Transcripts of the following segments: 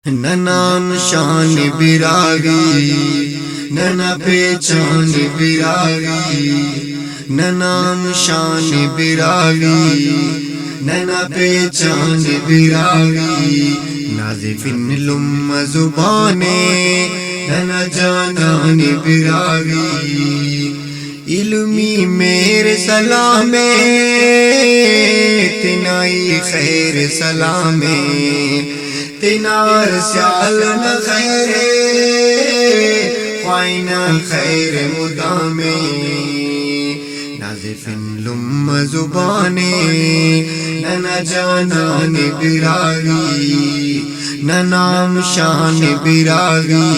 نہ نام شان براگی نہ پہچان براگی، نہ نام شان براگی نہ پہچان براگی، نازف لم زبانے نہ جانان براگی، علمی میرے سلامے تنائی خیر سلامے، تنار سیالن خیر خوائنا خیر مدامے، نازف لم زبانے نہ جانان براگی، نہ نام شان براگی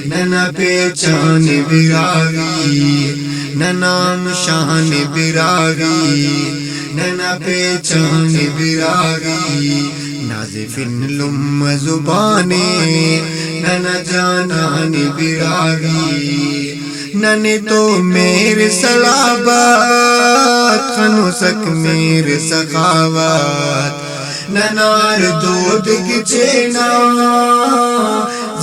نہ پہچان براگی، نہ نام شان براگی نہ پہچان براگی، نازف لم زبانے نہ جانان براگی، ننے تو میرے صلابات خنوسک میرے سخاوات، ننار دودھ گچینا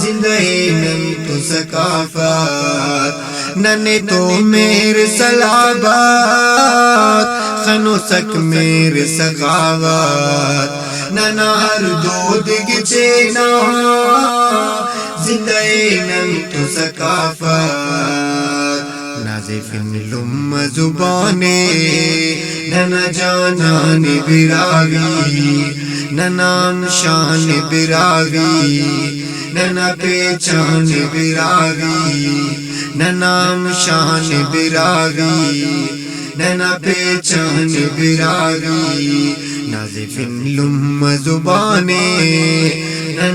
زندہی نن تو ثقافات، ننے تو میرے صلابات خنوسک میرے سخاوات، ننار دودھ گچینا زندہی نن تو ثقافات، نازف لم زبانے نہ جانان براگی، نہ نام شان براگی نہ پہچان براگی، نہ نام شان براگی نہ پہچان براگی، نازف لم زبانے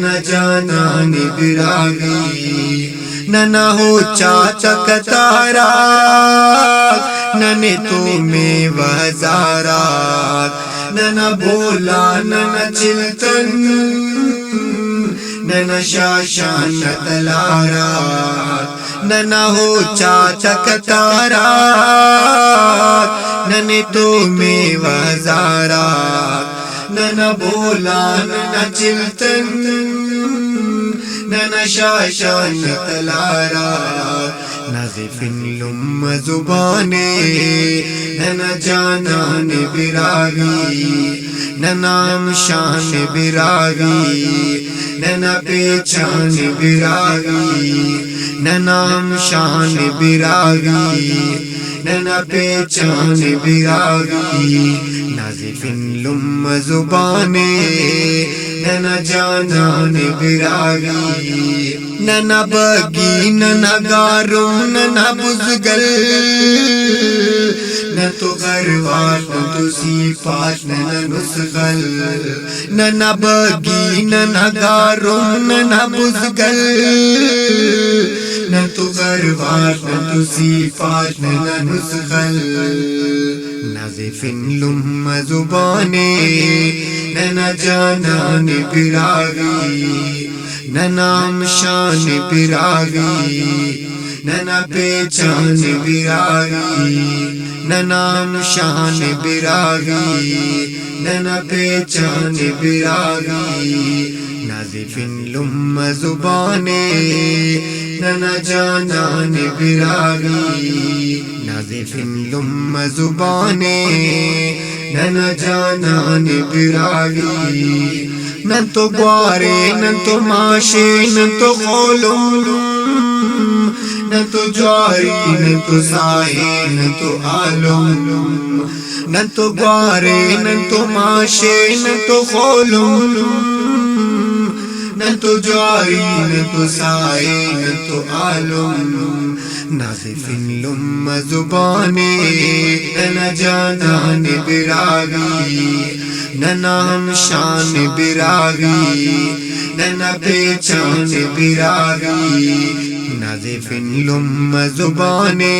نہ جانان براگی، نہ ہو چاچا کتارات ننے تو میں وزارات، نہ بولا نہ چلتن نہ شاشان تلارات، نہ ہو چاچا کتارات ننے تو میں وزارات، نہ بولا نہ چلتن نہ شاشان تلارات، نازف لم زبانے نہ جانان براگی، نہ نام شان براگی نہ پہچان براگی، نہ نام شان براگی نہ پہچان براگی، نازف لم زبانے نہ جانان براگی، نہ بگی نہ گارو نہ بزگل، نہ تو غروال نہ تو سیپاش نہ نسغل، نہ بگی نہ گارو نہ بزگل، نہ تو غروال نہ تو سیپاش نہ نسغل، نازف لم زبانے نہ جانان براگی، نہ نام شان براگی نہ پہچان براگی، نہ نام شان براگی نہ پہچان براگی، نازف لم زبانے نہ جانان براگی، نازف لم زبانے نہ جانان براگی، نہ تو گوارے نہ تو ماشے نہ تو غولم، نہ تو جواری نہ تو سائے نہ تو عالم، نہ تو گوارے نہ تو ماشے نہ تو غولم، نہ تو جواری نہ تو سائے نہ تو عالم، نازف لم زبانے نہ جانان براگی، نہ نام شان براگی نہ پہچان براگی، نازف لم زبانے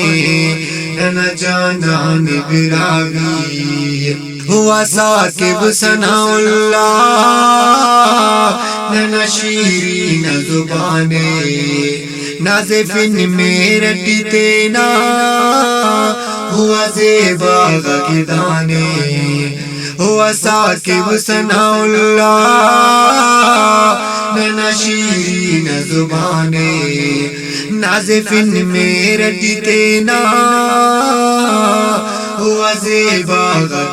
نہ جانان براگی، ہوا ثاقب ثناء اللہ نہ شیرین زبانے، نازف میرٹی تینا ہوا زیبا گدانے، ہوا ثاقب ثناء اللہ ننا شیرین زبانے نازفن میں رٹتے نا ہوا زیبا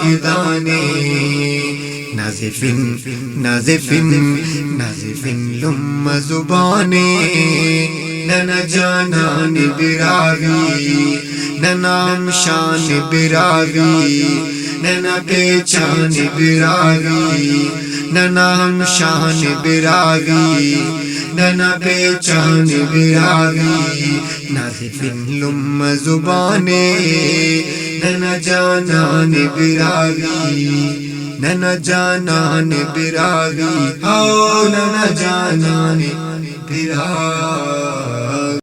کے دانے نازفن لم زبانے ننا جانان براوی ننام شان براوی ننا پہچان براوی ننام شان براوی ننا پہچان براوی نازفن لم زبانے ننا جانان براوی ننا جانان براوی او ننا جانان براوی